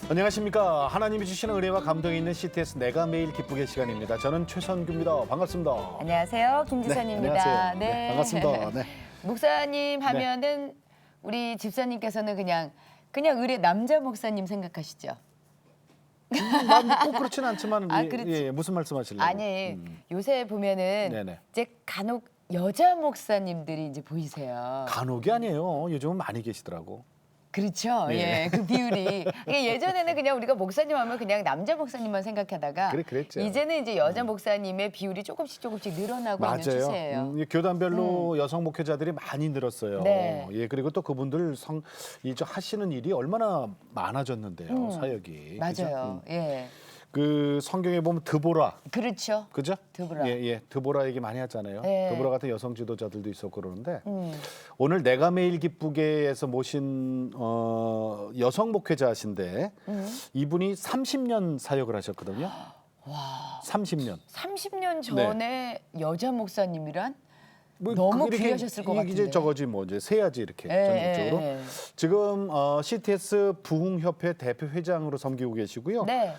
안녕하십니까. 하나님이 주시는 은혜와 감동이 있는 CTS 내가 매일 기쁘게 시간입니다. 저는 최선규입니다. 반갑습니다. 안녕하세요. 김지선입니다. 안녕하세요. 네, 반갑습니다. 네. 목사님 하면은 우리 집사님께서는 그냥 의뢰 남자 목사님 생각하시죠? 꼭 그렇지는 않지만 그렇지. 무슨 말씀하실래요? 아니 요새 보면은 네네. 이제 간혹 여자 목사님들이 이제 보이세요. 간혹이 아니에요. 요즘은 많이 계시더라고. 그렇죠. 네. 예, 그 비율이 예전에는 그냥 우리가 목사님 하면 그냥 남자 목사님만 생각하다가 그랬죠. 이제는 이제 여자 목사님의 비율이 조금씩 늘어나고 있는 추세예요. 교단별로 여성 목회자들이 많이 늘었어요. 네. 예, 그리고 또 그분들 하시는 일이 얼마나 많아졌는데요. 사역이. 맞아요. 그죠? 예. 그 성경에 보면 드보라, 그렇죠. 그죠? 드보라. 예, 드보라 얘기 많이 하잖아요. 네. 드보라 같은 여성 지도자들도 있었고 그러는데 오늘 내가 매일 기쁘게에서 모신 여성 목회자신데 이분이 30년 사역을 하셨거든요. 와. 30년. 30년 전에 여자 목사님이란 뭐 너무 이렇게 귀하셨을 것 같은데. 이제 저거지 뭐 이제 세야지 이렇게 전국적으로. 지금 CTS 부흥협회 대표 회장으로 섬기고 계시고요. 네.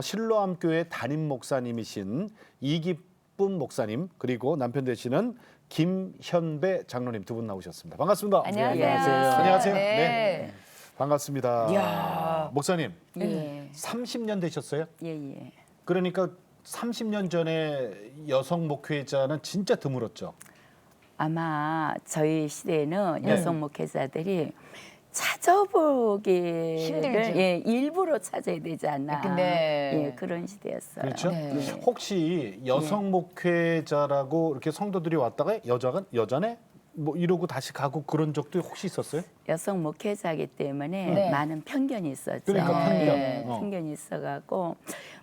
실로암교회 담임 목사님이신 이기쁨 목사님 그리고 남편 되시는 김현배 장로님 두 분 나오셨습니다. 반갑습니다. 안녕하세요. 안녕하세요. 네. 반갑습니다. 이야. 목사님, 예. 30년 되셨어요? 예. 그러니까 30년 전에 여성 목회자는 진짜 드물었죠. 아마 저희 시대에는 네. 여성 목회자들이 찾아보기를 힘들죠. 일부러 찾아야 되지 않나. 근데 그런 시대였어요. 그렇죠? 네. 혹시 여성 목회자라고 이렇게 성도들이 왔다가 여자네 뭐 이러고 다시 가고 그런 적도 혹시 있었어요? 여성 목회자이기 때문에 네. 많은 편견이 있었죠. 그러니까 편견. 네, 편견이 있어가고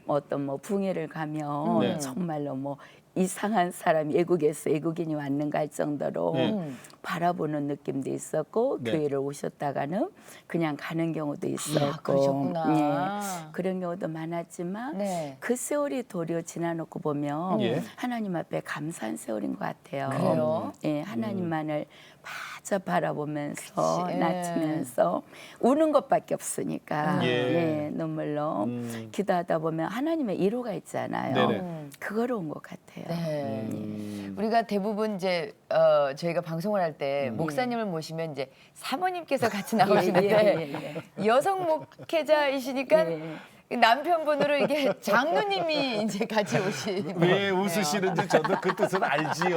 어떤 붕회를 가면 네. 정말로 이상한 사람이 외국인이 왔는가 할 정도로 네. 바라보는 느낌도 있었고 네. 교회를 오셨다가는 그냥 가는 경우도 있었고 그러셨구나. 그런 경우도 많았지만 네. 그 세월이 도리어 지나놓고 보면 예. 하나님 앞에 감사한 세월인 것 같아요. 그래요? 하나님만을 마저 바라보면서 그치, 예. 낮추면서 우는 것밖에 없으니까 예. 눈물로 기도하다 보면 하나님의 위로가 있잖아요. 네네. 그거로 온 것 같아요. 네. 우리가 대부분 이제 저희가 방송을 할 때 목사님을 모시면 이제 사모님께서 같이 나오시는데 여성 목회자이시니까 남편분으로 이게 장로님이 이제 같이 오시는 왜 거예요. 웃으시는지 저도 그 뜻은 알지요.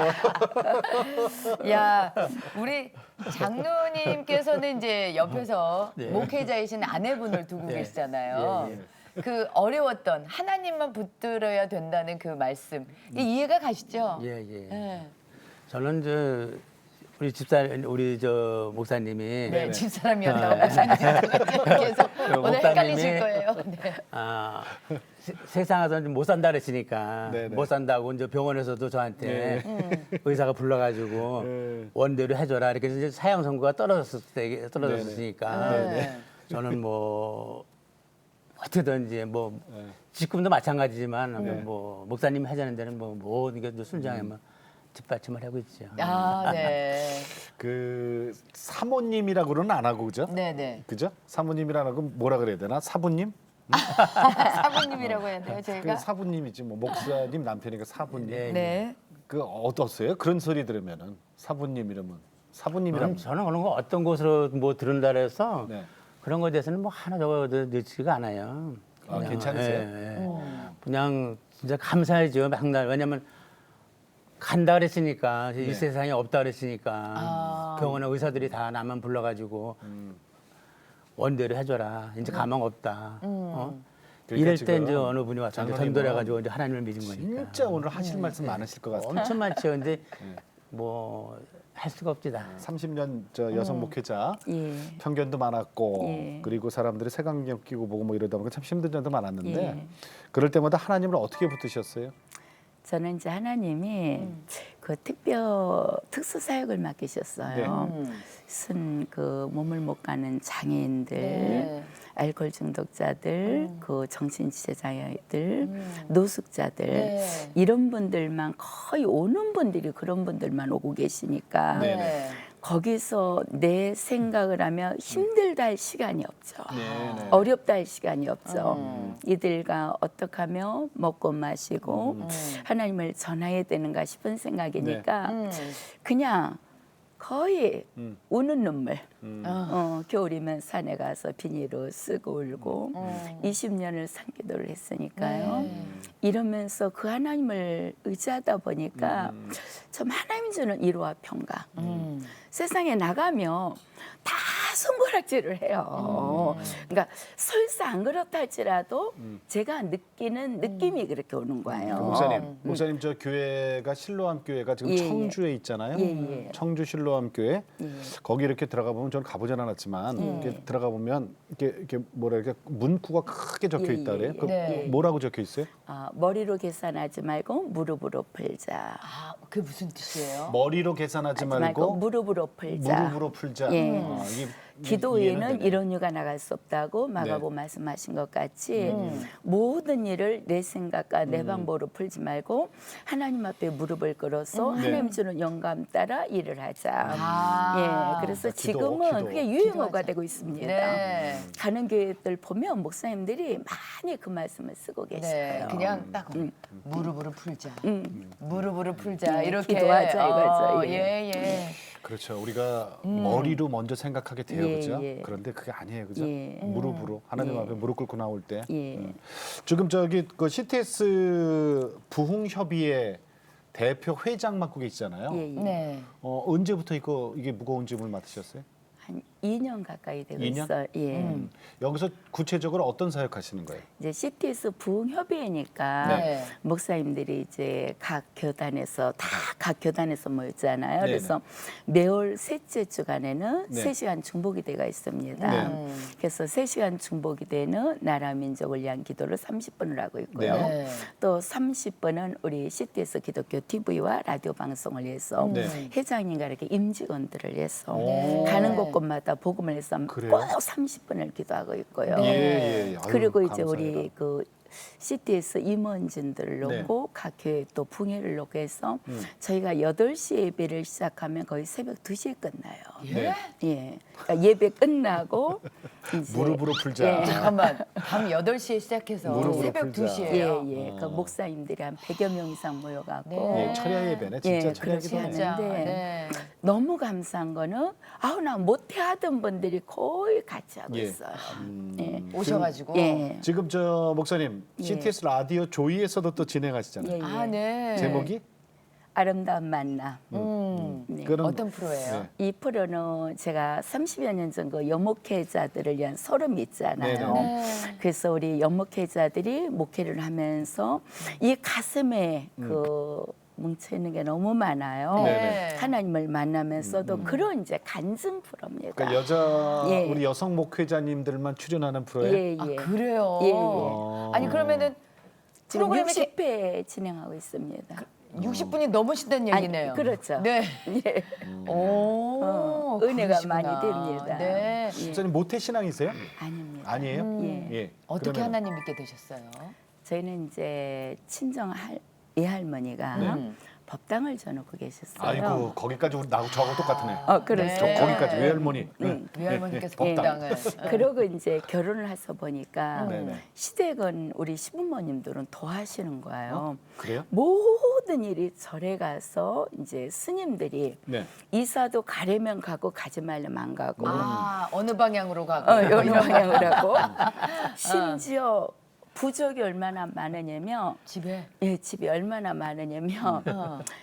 야, 우리 장로님께서는 이제 옆에서 목회자이신 아내분을 두고 계시잖아요. 그 어려웠던 하나님만 붙들어야 된다는 그 말씀 이해가 가시죠? 예. 네. 저는 우리 목사님이 네, 집사람이었다고 계속 오늘 목사님이 헷갈리실 거예요. 네. 세상에서 못 산다 그랬으니까 네네. 못 산다고 이제 병원에서도 저한테 의사가 불러가지고 원대로 해줘라 이렇게 이제 사형 선고가 떨어졌으니까 네네. 저는 어떻게든지 지금도 마찬가지지만 목사님 하자는 데는 모든 게 순장에만 뒷받침을 하고 있죠. 네. 그 사모님이라고는 안 하고 그죠? 네네. 그죠? 사모님이라 안 하고 뭐라 그래야 되나? 사부님? 사부님이라고 해야 돼요, 저희가? 그 사부님이지 뭐 목사님 남편이니까 사부님. 네. 그 어떠세요? 그런 소리 들으면은 사부님 이러면 사부님이라면 저는 그런 거 어떤 곳으로 들은다 그래서 네. 그런 거에 대해서는 하나 적어도 늦지가 않아요. 그냥, 괜찮으세요? 그냥 진짜 감사해죠. 맨날 왜냐면 간다 그랬으니까 이 세상에 없다 그랬으니까 병원에 의사들이 다 나만 불러가지고 원대로 해줘라. 이제 가망 없다. 그러니까 이럴 때 지금 이제 어느 분이 와서 장로님은 전도해가지고 이제 하나님을 믿은 거니까. 진짜 오늘 하실 말씀 많으실 것 같아요. 엄청 많죠. 근데 할 수가 없지 다. 30년 저 여성 목회자 예. 편견도 많았고 예. 그리고 사람들이 색안경 끼고 보고 뭐 이러다 보니까 참 힘든 점도 많았는데 예. 그럴 때마다 하나님을 어떻게 붙드셨어요? 저는 이제 하나님이 그 특수 사역을 맡기셨어요. 그 몸을 못 가는 장애인들, 네. 알코올 중독자들, 그 정신지체장애들, 노숙자들 이런 분들만 거의 오는 분들이 그런 분들만 오고 계시니까 네네. 거기서 내 생각을 하면 힘들다 할 시간이 없죠. 네, 네. 어렵다 할 시간이 없죠. 이들과 어떻게 하며 먹고 마시고 하나님을 전해야 되는가 싶은 생각이니까 그냥 거의 우는 눈물. 겨울이면 산에 가서 비닐로 쓰고 울고 20년을 산기도를 했으니까요. 이러면서 그 하나님을 의지하다 보니까 참 하나님 주는 위로와 평강. 세상에 나가면 다 손가락질을 해요. 그러니까 설사 안 그렇다 할지라도 제가 느끼는 느낌이 그렇게 오는 거예요. 목사님 저 교회가 실로암 교회가 지금 예, 청주에 있잖아요. 예. 청주 실로암 교회. 거기 이렇게 들어가 보면 저는 가보진 않았지만 이렇게 들어가 보면 이렇게 뭐라 이렇게 문구가 크게 적혀 예, 있다 그래요. 예, 그 예. 뭐라고 적혀 있어요? 머리로 계산하지 말고 무릎으로 풀자. 아, 그게 무슨 뜻이에요? 머리로 계산하지 하지 말고 말고 무릎으로 풀자. 무릎으로 풀자. 예. 이게 기도 이해는 외에는 되네. 이런 이유가 나갈 수 없다고 마가복 말씀하신 것 같이 모든 일을 내 생각과 내 방법으로 풀지 말고 하나님 앞에 무릎을 꿇어서 하나님 주는 영감 따라 일을 하자. 아. 예, 그래서 기도, 지금은 기도. 그게 유행어가 기도하자. 되고 있습니다. 네. 가는 교회들 보면 목사님들이 많이 그 말씀을 쓰고 네, 계셔요. 그냥 딱 무릎으로 풀자. 무릎으로 풀자. 네, 이렇게. 기도하자 이거죠. 예, 예. 그렇죠. 우리가 머리로 먼저 생각하게 돼요, 예, 그죠? 예. 그런데 그게 아니에요, 그죠? 예. 무릎으로 하나님 앞에 무릎 꿇고 나올 때. 예. 지금 저기 그 CTS 부흥협의회 대표 회장 맡고 계시잖아요. 예, 예. 네. 언제부터 이게 무거운 짐을 맡으셨어요? 한 2년 가까이 되고 2년? 있어요. 예. 여기서 구체적으로 어떤 사역 하시는 거예요? 이제 CTS 부흥협의회니까 네. 목사님들이 이제 각 교단에서 모였잖아요. 네네. 그래서 매월 셋째 주간에는 네. 3시간 중보기도가 있습니다. 네. 그래서 3시간 중보기도에는 나라 민족을 위한 기도를 30분을 하고 있고요. 네. 또 30분은 우리 CTS 기독교 TV와 라디오 방송을 위해서 네. 회장님과 이렇게 임직원들을 위해서 네. 가는 곳곳마다 복음을 해서 그래요? 꼭 30분을 기도하고 있고요. 네. 예. 아유, 그리고 이제 감사해라. 우리 그 CTS 임원진들을 네. 놓고 각 교회 또 붕회를 놓고 해서 저희가 8시 예배를 시작하면 거의 새벽 2시에 끝나요. 네. 예. 그러니까 예배 끝나고 이제 무릎으로 풀자. 예. 잠깐만. 밤 8시에 시작해서 무릎으로 새벽 풀자. 2시예요. 예. 그 목사님들이 한 100여 명 이상 모여갖고 네. 예, 철야 예배네. 진짜 예, 철야 그렇게 기도네. 하는- 하는데 네. 너무 감사한 거는 나 못해 하던 분들이 거의 같이 하고 예. 있어요. 예. 오셔가지고. 예. 지금 저 목사님 예. CTS 라디오 조이에서도 또 진행하시잖아요. 예, 예. 아, 네. 제목이 아름다운 만남. 네. 그런- 어떤 프로예요? 네. 이 프로는 제가 30여 년 전 그 연목회자들을 위한 소름이 있잖아요. 네네. 그래서 우리 연목회자들이 목회를 하면서 이 가슴에 그 뭉쳐 있는 게 너무 많아요. 네네. 하나님을 만나면서도 그런 이제 간증 프로입니다. 그러니까 여자 예. 우리 여성 목회자님들만 출연하는 프로예요. 예, 아, 예. 그래요? 예, 예. 아니, 그러면은 지금 프로그램이 60회 진행하고 있습니다. 60분이 넘으신다는 아니, 얘기네요. 그렇죠. 네. 예. 오, 은혜가 그러시구나. 많이 됩니다. 네. 예. 목사님 모태 신앙이세요? 아닙니다. 아니에요? 예. 예. 어떻게 그러면 하나님 믿게 되셨어요? 저희는 이제 친정 외할머니가 네. 법당을 져놓고 계셨어요. 아이고 거기까지 우리 나하고 저하고 똑같으네. 그렇죠. 저 네. 거기까지 외할머니. 외할머니께서 예, 예. 법당을. 그러고 이제 결혼을 해서 보니까 네네. 시댁은 우리 시부모님들은 더 하시는 거예요. 그래요? 모든 일이 절에 가서 이제 스님들이 네. 이사도 가려면 가고 가지 말려면 안 가고 아, 어느 방향으로 가고. 어느 방향으로 하고 심지어 부족이 얼마나 많으냐면 집에. 예, 집이 얼마나 많으냐면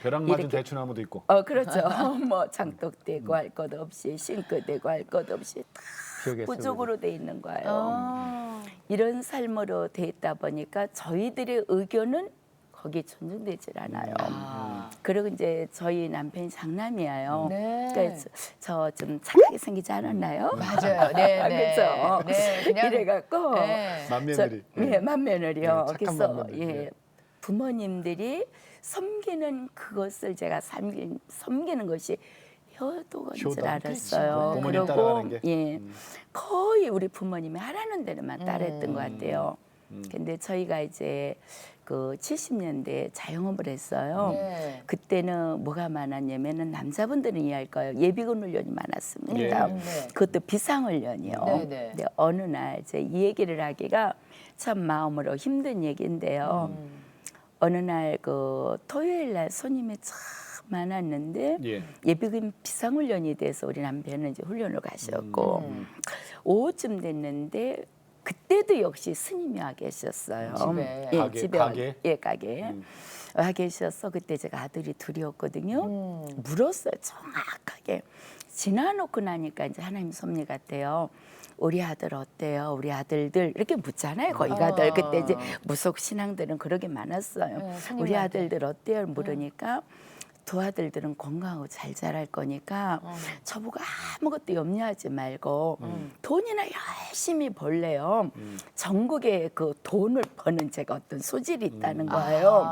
벼락 맞은 이렇게- 대추나무도 있고. 그렇죠. 뭐 장독대고 할 것 없이 싱크대고 할 것 없이 다 기억에 부족으로 돼 있는 거예요. 아. 이런 삶으로 돼 있다 보니까 저희들의 의견은 거기에 존중되질 않아요. 그리고 이제 저희 남편이 장남이에요. 네. 그러니까 저 좀 착하게 생기지 않았나요? 맞아요. 네, 네. 그렇죠. 네, 그냥- 이래갖고 네. 맏며느리. 예, 맏며느리요. 네, 착한 그래서 맏며느리. 예, 부모님들이 섬기는 그것을 제가 섬기는 것이 효도인 줄 효도. 알았어요. 부모님 따라가는 게. 예, 거의 우리 부모님이 하라는 대로만 따랐던 것 같아요. 근데 저희가 이제 그 70년대에 자영업을 했어요. 네. 그때는 뭐가 많았냐면은 남자분들은 이해할 거예요. 예비군 훈련이 많았습니다. 예. 네. 그것도 비상훈련이요. 네, 네. 근데 어느 날 이제 이 얘기를 하기가 참 마음으로 힘든 얘기인데요. 어느 날 그 토요일 날 손님이 참 많았는데 예. 예비군 비상훈련이 돼서 우리 남편은 이제 훈련을 가셨고 오후쯤 됐는데 그때도 역시 스님이 와 계셨어요. 집에. 예, 가게, 집에 가게? 예, 가게. 와 계셔서 그때 제가 아들이 둘이었거든요. 물었어요. 정확하게. 지나놓고 나니까 이제 하나님 섭리 같아요. 우리 아들 어때요? 우리 아들들 이렇게 묻잖아요. 거기 가들 그때 이제 무속 신앙들은 그러게 많았어요. 네, 스님한테. 우리 아들들 어때요? 물으니까 두 아들들은 건강하고 잘 자랄 거니까 저보고 아무것도 염려하지 말고 돈이나 열심히 벌래요. 전국에 그 돈을 버는 제가 어떤 소질이 있다는 거예요.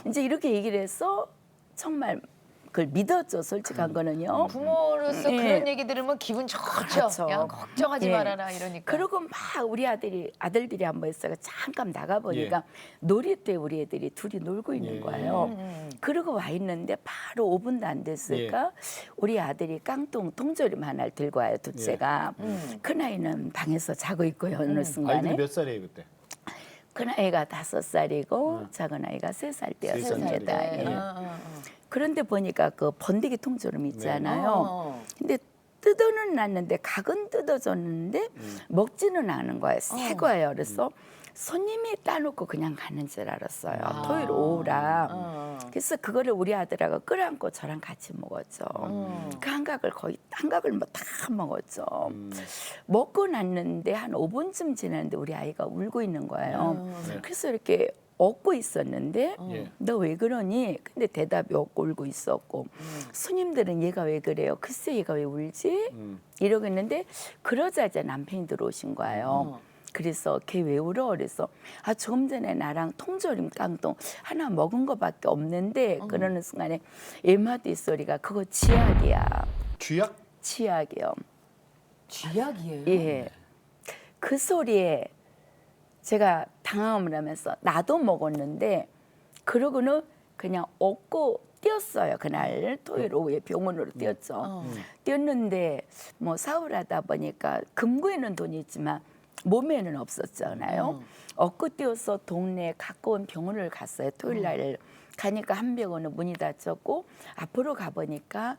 이제 이렇게 얘기를 해서 정말 그걸 믿었죠. 솔직한 거는요. 부모로서 예. 그런 얘기 들으면 기분 좋죠. 그렇죠. 야, 걱정하지 예. 말아라 이러니까. 그리고 막 우리 아들들이 한번 있어가 잠깐 나가 보니까 놀이터에 우리 애들이 둘이 놀고 있는 예. 거예요. 그러고 와 있는데 바로 5분도 안 됐을까 우리 아들이 깡통 통조림 하나를 들고 와요. 둘째가 큰 아이는 방에서 자고 있고요. 어느 순간에 아이들이 몇 살이에요 그때? 큰 아이가 5살이고 작은 아이가 3살 세 때였습니다. 살짜리. 예. 그런데 보니까 그 번데기 통조림 있잖아요. 어. 근데 뜯어는 놨는데 각은 뜯어졌는데 먹지는 않은 거예요. 새 거예요. 그래서 손님이 따놓고 그냥 가는 줄 알았어요. 토요일 오후라. 그래서 그거를 우리 아들하고 끌어안고 저랑 같이 먹었죠. 그 한각을 거의 한각을 뭐 다 먹었죠. 먹고 났는데 한 5분쯤 지났는데 우리 아이가 울고 있는 거예요. 그래서 이렇게 얻고 있었는데 예. 너 왜 그러니? 근데 대답이 없고 울고 있었고 스님들은 얘가 왜 그래요? 글쎄 얘가 왜 울지? 이러고 있는데 그러자 이제 남편이 들어오신 거예요. 그래서 걔 왜 울어? 그래서 아 조금 전에 나랑 통조림 깡통 하나 먹은 거밖에 없는데 그러는 순간에 에마디 소리가 그거 치약이야. 쥐약? 치약이요. 쥐약이에요. 예. 그 소리에 제가 당황을 하면서 나도 먹었는데 그러고는 그냥 얻고 뛰었어요. 그날 토요일 오후에 병원으로 뛰었죠. 뛰었는데 뭐 사업을 하다 보니까 금고에는 돈이 있지만 몸에는 없었잖아요. 얻고 뛰어서 동네에 가까운 병원을 갔어요. 토요일 날 가니까 한 병원은 문이 닫혔고 앞으로 가보니까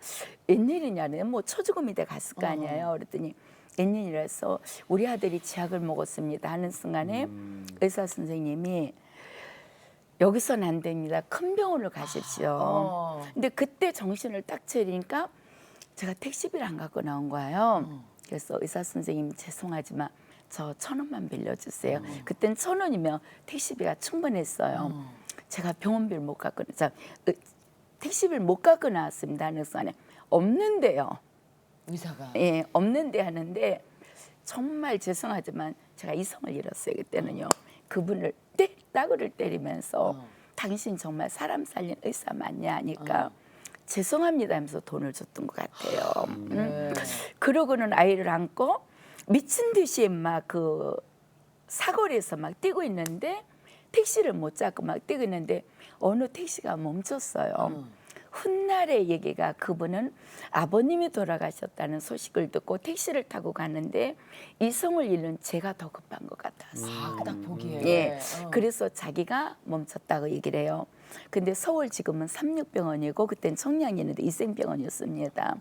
웬일이냐는 뭐 초죽음이 돼 갔을 거 아니에요. 그랬더니 웬일이라서 우리 아들이 치약을 먹었습니다 하는 순간에 의사 선생님이 여기서는 안 됩니다. 큰 병원을 가십시오. 근데 그때 정신을 딱 차리니까 제가 택시비를 안 갖고 나온 거예요. 그래서 의사 선생님 죄송하지만 저 1,000원만 빌려주세요. 그땐 1,000원이면 택시비가 충분했어요. 제가 병원비를 못 갖고 택시비를 못 갖고 나왔습니다 하는 순간에 없는데요. 의사가. 예, 없는데 하는데 정말 죄송하지만 제가 이성을 잃었어요. 그때는요. 그분을 따구를 때리면서 당신 정말 사람 살린 의사 맞냐 하니까 죄송합니다 하면서 돈을 줬던 것 같아요. 그러고는 아이를 안고 미친 듯이 막 그 사거리에서 막 뛰고 있는데 택시를 못 잡고 막 뛰고 있는데 어느 택시가 멈췄어요. 훗날의 얘기가 그분은 아버님이 돌아가셨다는 소식을 듣고 택시를 타고 가는데 이성을 잃는 제가 더 급한 것 같아서. 딱 보기에. 예. 그래서 자기가 멈췄다고 얘기를 해요. 근데 서울 지금은 삼육병원이고 그땐 청량이었는데 이생병원이었습니다.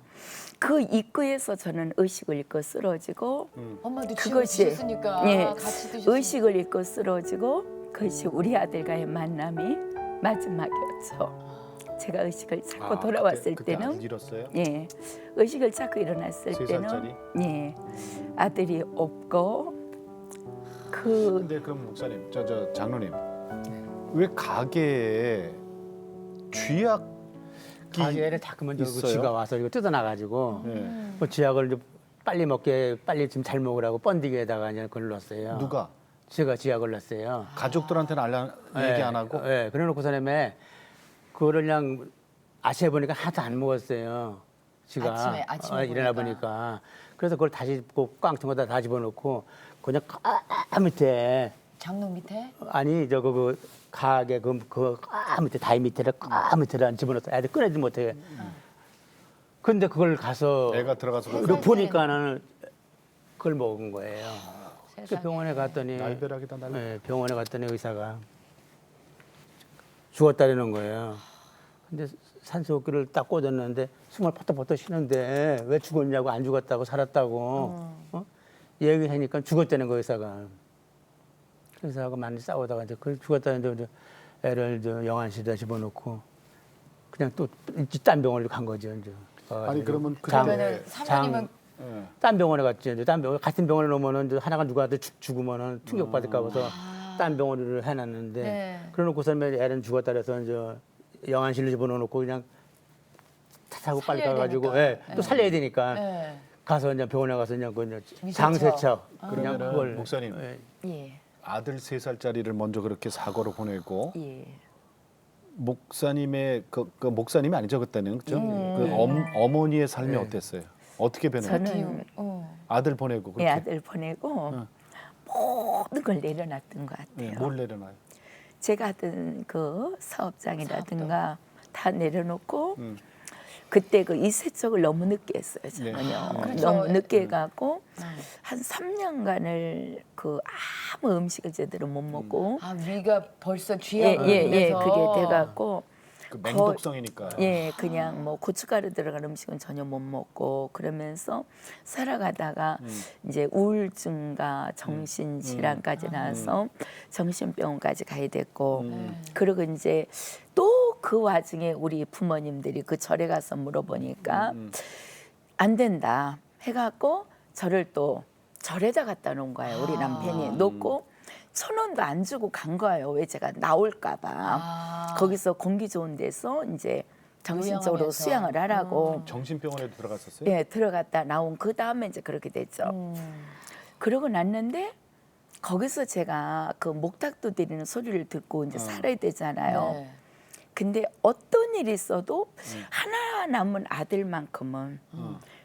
그 입구에서 저는 의식을 잃고 쓰러지고 엄마도 그것이 드셨으니까 예, 같이 드셨으니까. 의식을 잃고 쓰러지고 그것이 우리 아들과의 만남이 마지막이었죠. 제가 의식을 찾고 돌아왔을 그때 때는 아들 잃었어요? 예, 의식을 찾고 일어났을 3살짜리? 때는 예, 아들이 없고 그 근데 그럼 목사님, 저 장로님, 왜 가게에 쥐약 가게를 자꾸만 그 있어요? 쥐가 와서 이거 뜯어놔가지고 네. 뭐 쥐약을 좀 빨리 먹게 빨리 좀 잘 먹으라고 번디기에다가 이제 그걸 넣었어요. 누가? 제가 쥐약을 넣었어요. 가족들한테는 얘기 안 하고? 네, 그래놓고 사람에 그거를 그냥 아침에 보니까 하나도 안 먹었어요. 쥐가 아침에 일어나 보니까 그래서 그걸 다시 그 깡통에다 다 집어넣고 그냥 밑에 장롱 밑에? 아니 저거 그 가게 밑에 다이 밑에를 밑에를 집어넣어서 애들 꺼내지 못해. 근데 그걸 가서 애가 들어가서 세 그걸 살 보니까는 그걸 먹은 거예요. 그 세상에. 병원에 갔더니 날벼락이다 날벼락. 예, 병원에 갔더니 의사가 죽었다는 거예요. 근데 산소호흡기를 딱 꽂았는데 숨을 퍼떡퍼떡 쉬는데 왜 죽었냐고 안 죽었다고 살았다고 얘기를 하니까 죽었다는 거 의사가. 의사하고 많이 싸우다가 이제 그 죽었다는데 이제 애를 저 영안실에다 집어넣고 그냥 또 딴 병원을 간 거죠 이제. 아니 그러면 그러면은 사모님은 예. 딴 병원에 갔죠. 이제 딴 병원 같은 병원에 놓으면은 이제 하나가 누구한테 죽으면은 충격 받을까 봐서 딴 병원을 해놨는데 네. 그래놓고서는 애는 죽었다 그래서 이제 영안실로 집어넣고 그냥 차 타고 빨리 살려야 가가지고 되니까. 예, 또 살려야 되니까 네. 가서 이제 병원에 가서 그냥 그 이제 미세척. 장세척 그냥 그러면은 그걸 목사님 예. 예, 아들 3살짜리를 먼저 그렇게 사고로 보내고 예. 목사님의 그 목사님이 아니죠 그때는 그죠? 그 어머니의 삶이 네. 어땠어요? 어떻게 변했어요? 저는 아들 보내고 예, 그렇게 아들 보내고 모든 걸 내려놨던 것 같아요. 네, 뭘 내려놔요? 제가 하던 그 사업장이라든가 다 내려놓고 음. 그때 그 이세척을 너무 늦게 했어요 저는요. 네. 그렇죠. 너무 늦게 해갖고 한 3년간을 그 아무 음식을 제대로 못 먹고 아 위가 벌써 예, 쥐약으로 예, 예, 인해서 그게 돼갖고 그 맹독성이니까. 예, 그냥 뭐 고춧가루 들어간 음식은 전혀 못 먹고 그러면서 살아가다가 이제 우울증과 정신 질환까지 나서 정신병원까지 가야 됐고 그리고 이제 또 그 와중에 우리 부모님들이 그 절에 가서 물어보니까 안 된다 해갖고 저를 또 절에다 갖다 놓은 거예요. 우리 남편이 놓고 1,000원도 안 주고 간 거예요. 왜 제가 나올까봐. 거기서 공기 좋은 데서 이제 정신적으로 요양하면서. 수양을 하라고. 정신병원에도 들어갔었어요? 예, 들어갔다 나온 그 다음에 이제 그렇게 됐죠. 그러고 났는데 거기서 제가 그 목탁도 드리는 소리를 듣고 이제 살아야 되잖아요. 네. 근데 어떤 일이 있어도 하나 남은 아들만큼은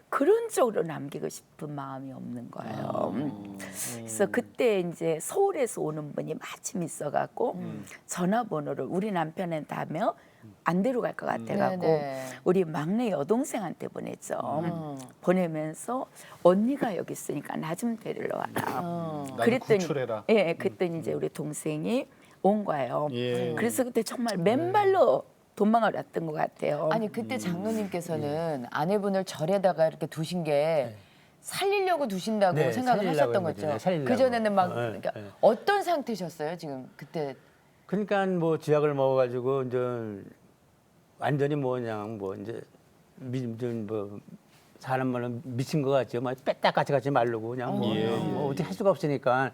그런 쪽으로 남기고 싶은 마음이 없는 거예요. 그래서 그때 이제 서울에서 오는 분이 마침 있어갖고 전화번호를 우리 남편한테 하면 안 데려갈 것 같아갖고 네네. 우리 막내 여동생한테 보냈죠. 보내면서 언니가 여기 있으니까 나 좀 데리러 와라. 나를 구출해라. 예, 그랬더니 이제 우리 동생이 온 거예요. 예. 그래서 그때 정말 맨발로 도망을 왔던 것 같아요. 아니 그때 장로님께서는 아내분을 절에다가 이렇게 두신 게 살리려고 두신다고 네, 생각을 살리려고 하셨던 한 거죠. 거죠. 네, 살리려고. 그 전에는 막 네, 그러니까 네. 어떤 상태셨어요 지금 그때? 그러니까 뭐 쥐약을 먹어가지고 이제 완전히 뭐냐 뭐 이제 뭐 사람 말로 미친 것 같죠. 막 빼딱같이 같이 마르고 그냥 뭐 어떻게 할 수가 없으니까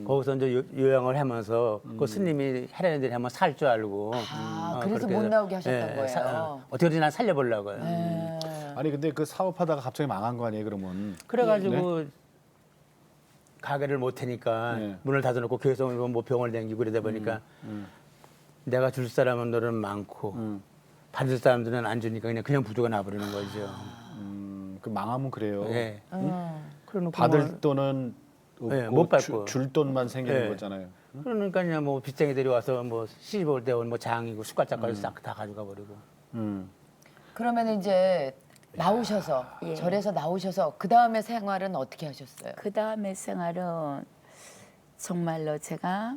거기서 이제 요양을 하면서 그 스님이 하라는 대로 하면 살 줄 알고. 그래서 그렇게 못 해서, 나오게 하셨던 거예요. 어떻게든 난 살려보려고요. 아니 근데 그 사업하다가 갑자기 망한 거 아니에요 그러면? 그래가지고 가게를 못 하니까 네. 문을 닫아놓고 계속 뭐 병원을 다니고 그러다 보니까 내가 줄 사람은 너는 많고 받을 사람들은 안 주니까 그냥 부조가 나버리는 거죠. 그 망하면 그래요. 예. 그러놓고 받을 뭐, 돈은 없고 네, 못 받고. 줄 돈만 생기는 네. 거잖아요. 그러니까 그냥 뭐 빚쟁이들이 와서 뭐 시집 올 때 뭐 장이고 숟가락까지 싹 다 가져가 버리고. 그러면 이제 나오셔서 예. 절에서 나오셔서 그 다음에 생활은 어떻게 하셨어요? 그 다음에 생활은 정말로 제가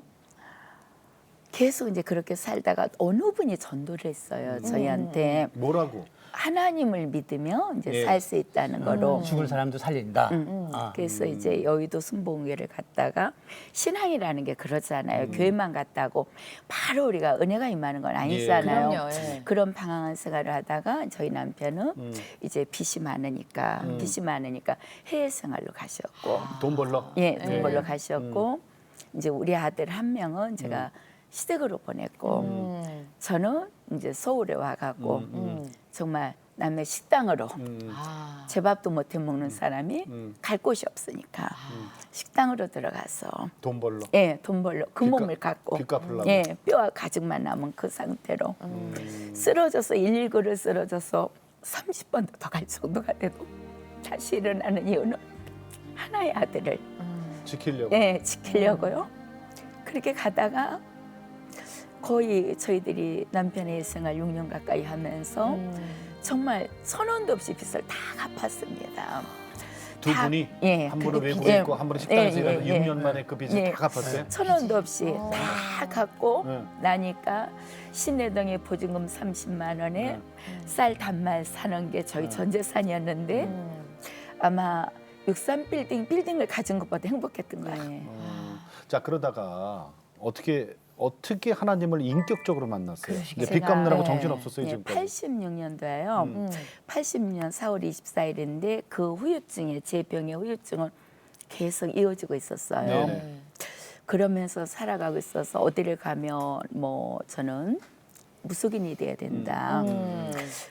계속 이제 그렇게 살다가 어느 분이 전도를 했어요 저희한테 뭐라고? 하나님을 믿으면 이제 예. 살 수 있다는 거로. 죽은 사람도 살린다. 그래서 이제 여의도 순복음교회를 갔다가 신앙이라는 게 그러잖아요. 교회만 갔다고 바로 우리가 은혜가 임하는 건 아니잖아요. 그럼요, 예. 그런 방황한 생활을 하다가 저희 남편은 이제 빚이 많으니까 해외 생활로 가셨고 돈 벌러? 예, 돈 벌러 가셨고 이제 우리 아들 한 명은 제가 시댁으로 보냈고 저는 이제 서울에 와갖고 정말 남의 식당으로 아, 제 밥도 못해 먹는 사람이 갈 곳이 없으니까 식당으로 들어가서 돈 벌러? 예, 돈 벌러 그 빚 몸을 갖고 빚 갚으려고? 예, 뼈와 가죽만 남은 그 상태로 쓰러져서 일일그릇 쓰러져서 30번도 더 갈 정도가 돼도 다시 일어나는 이유는 하나의 아들을 지키려고? 예, 지키려고요. 그렇게 가다가 거의 저희들이 남편의 생활 6년 가까이 하면서 정말 1,000원도 없이 빚을 다 갚았습니다. 두 다- 분이 예, 한 분은 그게 외국에 있고 한 분은 식당에서 예, 일하는 예, 6년 만에 그 빚을 예. 다 갚았어요. 1,000원도 없이 다 갚고 네. 나니까 신내동에 보증금 30만 원에 네. 쌀 단말 사는 게 저희 전 재산이었는데 아마 63 빌딩을 가진 것보다 행복했던 거예요. 자 그러다가 어떻게 하나님을 인격적으로 만났어요? 이제 빚 제가- 갚느라고 네. 정신 없었어요 예, 지금까지. 86년도에요. 86년 4월 24일인데 그 후유증에 제 병의 후유증은 계속 이어지고 있었어요. 네네. 그러면서 살아가고 있어서 어디를 가면 뭐 저는 무속인이 돼야 된다.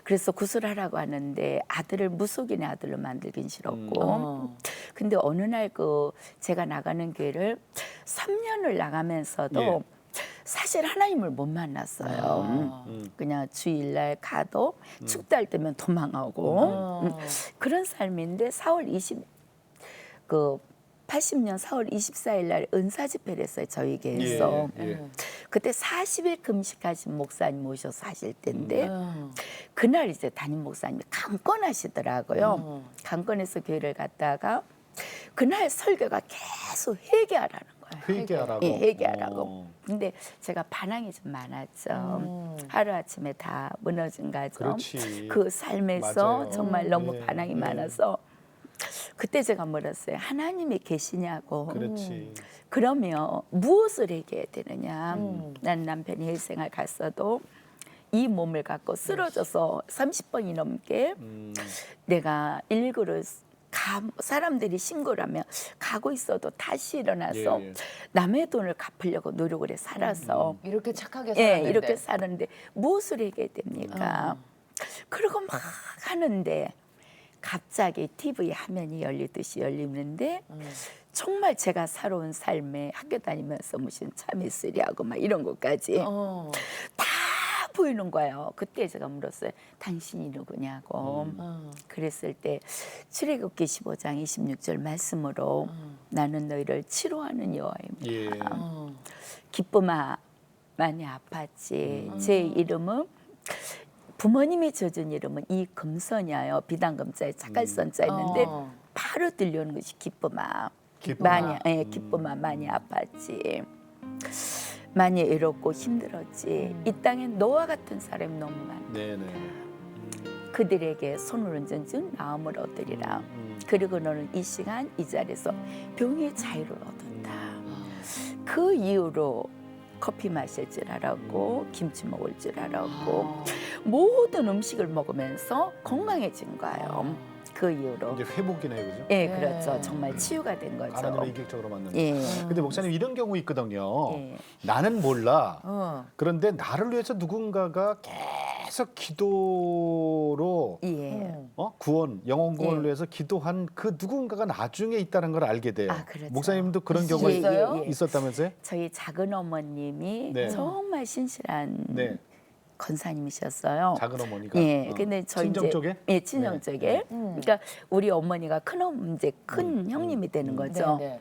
그래서 구술하라고 하는데 아들을 무속인의 아들로 만들긴 싫었고 근데 어느 날 그 제가 나가는 교회를 3년을 나가면서도 예. 사실 하나님을 못 만났어요. 그냥 주일날 가도 축달 때면 도망하고 그런 삶인데 80년 4월 24일 날 은사 집회를 했어요. 저희 교회에서. 예. 그때 40일 금식하신 목사님 모셔서 하실 때인데 그날 이제 담임 목사님이 강권하시더라고요. 강권해서 교회를 갔다가 그날 설교가 계속 회개하라는 거예요. 회개하라고. 예, 회개하라고. 어. 근데 제가 반항이 좀 많았죠. 하루아침에 다 무너진 가정. 그렇지. 그 삶에서 맞아요. 정말 너무 네, 반항이 네. 많아서 그때 제가 물었어요. 하나님이 계시냐고. 그렇지. 그러면 무엇을 얘기해야 되느냐. 난 남편이 일생활 갔어도 이 몸을 갖고 쓰러져서 30번이 넘게 내가 일구를 사람들이 신고를 하면 가고 있어도 다시 일어나서 예, 예. 남의 돈을 갚으려고 노력을 해 살아서 이렇게 착하게 예, 살았는데. 이렇게 사는데 무엇을 얘기해야 됩니까? 그러고 막 하는데 갑자기 TV 화면이 열리듯이 열리는데 정말 제가 살아온 삶에 학교 다니면서 무슨 참이슬이하고 막 이런 것까지 다 보이는 거예요. 그때 제가 물었어요. 당신이 누구냐고. 그랬을 때 출애굽기 15장 26절 말씀으로 나는 너희를 치료하는 여호와입니다. 예. 기쁨아 많이 아팠지. 제 이름은 부모님이 지어준 이름은 이금선이에요. 비단금자에 착갈선자 있는데 바로 들려오는 것이 기쁨아. 기쁨아. 기쁨아 많이 아팠지. 많이 외롭고 힘들었지. 이 땅에 너와 같은 사람이 너무 많아. 네네. 그들에게 손을 얹은 마음을 얻으리라. 그리고 너는 이 시간 이 자리에서 병의 자유를 얻었다. 그 이후로 커피 마실 줄 알았고 김치 먹을 줄 알았고 모든 음식을 먹으면서 건강해진 거예요. 그 이후로. 이제 회복이네요, 그죠? 예, 그렇죠. 정말 치유가 된 거죠. 하나님을 인격적으로 만나는. 예. 근데 목사님 이런 경우 있거든요. 예. 나는 몰라. 그런데 나를 위해서 누군가가 계속 기도로 예. 구원, 영혼 구원을 예. 위해서 기도한 그 누군가가 나중에 있다는 걸 알게 돼요. 아, 그렇죠. 목사님도 그런 경우가 있어요? 있었다면서요? 저희 작은 어머님이 네. 정말 신실한 네. 권사님이셨어요. 작은 어머니가. 예, 근데 저희 친정 이제 쪽에? 예, 친정 쪽에. 그러니까 우리 어머니가 큰 형님이 되는 거죠. 네, 네.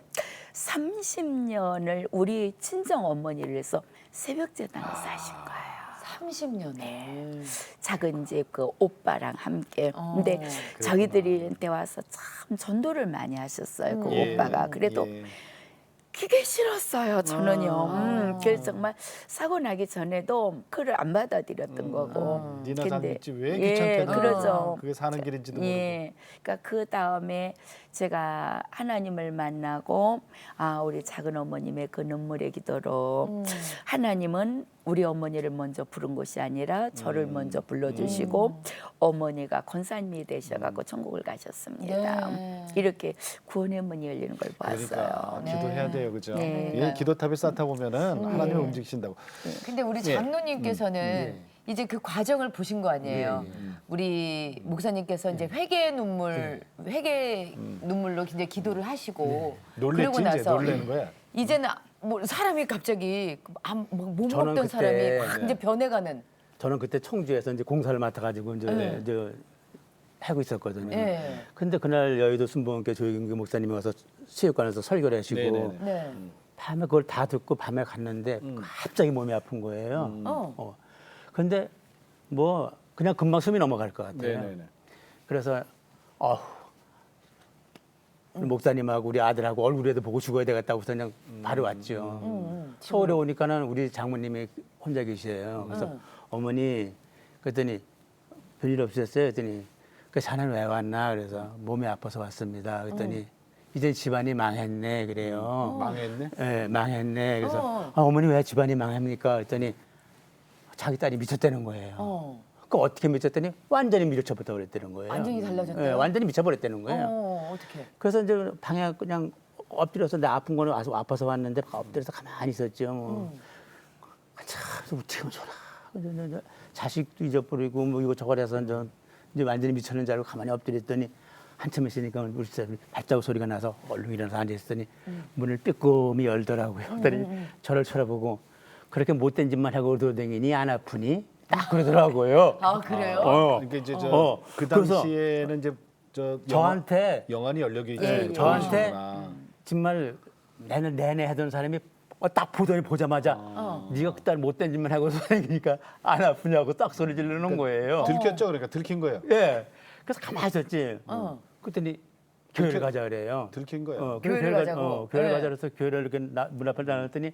30년을 우리 친정 어머니를 위해서 새벽 재단을 사신 거예요. 30년을. 작은 집 그 오빠랑 함께. 근데 저희들한테 와서 참 전도를 많이 하셨어요. 그 예. 오빠가. 그래도 예. 그게 싫었어요. 저는요. 그래서 정말 사고 나기 전에도 그를 안 받아들였던 거고. 니나 산 근데- 믿지 왜 예, 귀찮게 하냐. 그러죠. 그게 사는 길인지도 모르고. 예. 그러니까 그 다음에 제가 하나님을 만나고 우리 작은 어머님의 그 눈물의 기도로 하나님은 우리 어머니를 먼저 부른 것이 아니라 저를 먼저 불러주시고 어머니가 권사님이 되셔가지고 천국을 가셨습니다. 네. 이렇게 구원의 문이 열리는 걸 봤어요. 그러니까 기도해야 돼요, 그죠? 네. 예, 기도탑에 쌓다 보면은 하나님을 움직이신다고. 근데 우리 예. 장로님께서는 이제 그 과정을 보신 거 아니에요. 우리 목사님께서 이제 회개의 눈물, 회개 눈물로 이제 기도를 하시고 놀랬지 그러고 이제 나서 놀래는 거야. 이제는 뭐 사람이 갑자기 못 저는 먹던 그때- 사람이 확 이제 변해가는. 저는 그때 청주에서 이제 공사를 맡아가지고 이제 하고 있었거든요. 네. 근데 그날 여의도 순복음교회 조영규 목사님이 와서 체육관에서 설교를 하시고 네네네. 네. 밤에 그걸 다 듣고 밤에 갔는데 갑자기 몸이 아픈 거예요. 근데 뭐 그냥 금방 숨이 넘어갈 것 같아요. 네네네. 그래서 목사님하고 우리 아들하고 얼굴에도 보고 죽어야 되겠다고 해서 그냥 바로 왔죠. 서울에 오니까는 우리 장모님이 혼자 계세요. 그래서 어머니 그랬더니 별일 없으셨어요? 그랬더니 그 자네는 왜 왔나? 그래서 몸이 아파서 왔습니다. 그랬더니 이제 집안이 망했네 그래요. 망했네? 네, 망했네. 그래서 어머니 왜 집안이 망합니까? 그랬더니 자기 딸이 미쳤다는 거예요. 그 어떻게 미쳤더니 완전히 미쳐버렸다 그랬다는 거예요. 완전히 달라졌대요? 네, 완전히 미쳐버렸다는 거예요. 어떻게? 그래서 이제 방에 그냥 엎드려서 내 아픈 거는 아파서 왔는데 엎드려서 가만히 있었죠. 뭐. 참 어떻게 하면 좋나. 자식도 잊어버리고 뭐 이거 저거 해서 이제 완전히 미쳤는 줄 알고 가만히 엎드렸더니 한참 있으니까 우리 집사람이 발자국 소리가 나서 얼른 일어나서 앉아있더니 문을 빼꼼히 열더라고요. 그랬더니 저를 쳐다보고 그렇게 못된 짓만 하고 돌아다니니 안 아프니? 딱 그러더라고요. 아 그래요? 그러니까 이제 그 그래서 당시에는 이제 저한테 영안이 열려 계시 저한테 정말 내내 하던 사람이 딱 보더니 보자마자 네가 그딸 못된 짓만 하고 다니니까 안 아프냐고 딱 소리 지르는 거예요. 들켰죠, 그러니까 들킨 거예요. 예. 그래서 가만히 있었지. 그랬더니 교회를 가자 그래요. 들킨 거예요. 교회를 가자고. 교회를 네. 가자 그래서 교회를 이렇게 문 앞에 나눴더니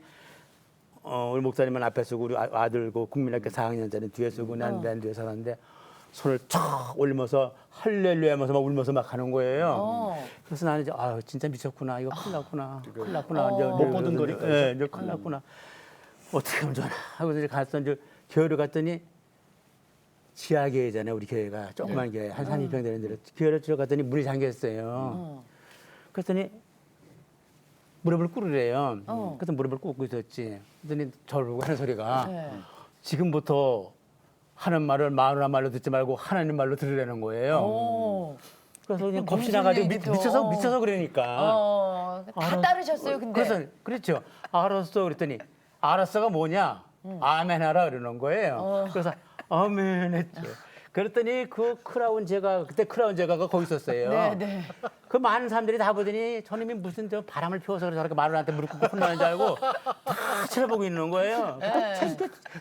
우리 목사님은 앞에 쓰고 우리 아들 그 국민학교 4학년짜리 뒤에 쓰고 난 뒤에 서는데 손을 쫙 올리면서 할렐루야 하면서 막 울면서 막 하는 거예요. 그래서 나는 이제 진짜 미쳤구나. 이거 큰일 났구나. 큰일 났구나. 이제 못 보던 거니까. 예, 이제 큰일 났구나. 어떻게 하면 좋나. 하고 이제 가서 이제 교회를 갔더니 지하교회잖아요. 우리 교회가 조그만 교회 한 30평 되는 데로 교회를 들어갔더니 문이 잠겨 있어요. 그랬더니 무릎을 꿇으래요. 그래서 무릎을 꿇고 있었지. 그랬더니 저를 보고 하는 소리가 지금부터 하는 말을 마누라 말로 듣지 말고 하나님 말로 들으라는 거예요. 그래서 그냥 겁이 나가지고 미쳐서 그러니까. 다 따르셨어요, 근데. 그래서 그렇죠. 알았어 그랬더니 알았어가 뭐냐? 아멘 하라 그러는 거예요. 그래서 아멘 했죠. 그랬더니 그 크라운 제가 그때 크라운 제가가 거기 있었어요. 네. 그 많은 사람들이 다 보더니 저놈이 무슨 저 바람을 피워서 저렇게 마누라한테 무릎 꿇고 혼나는 줄 알고 다 쳐다보고 있는 거예요.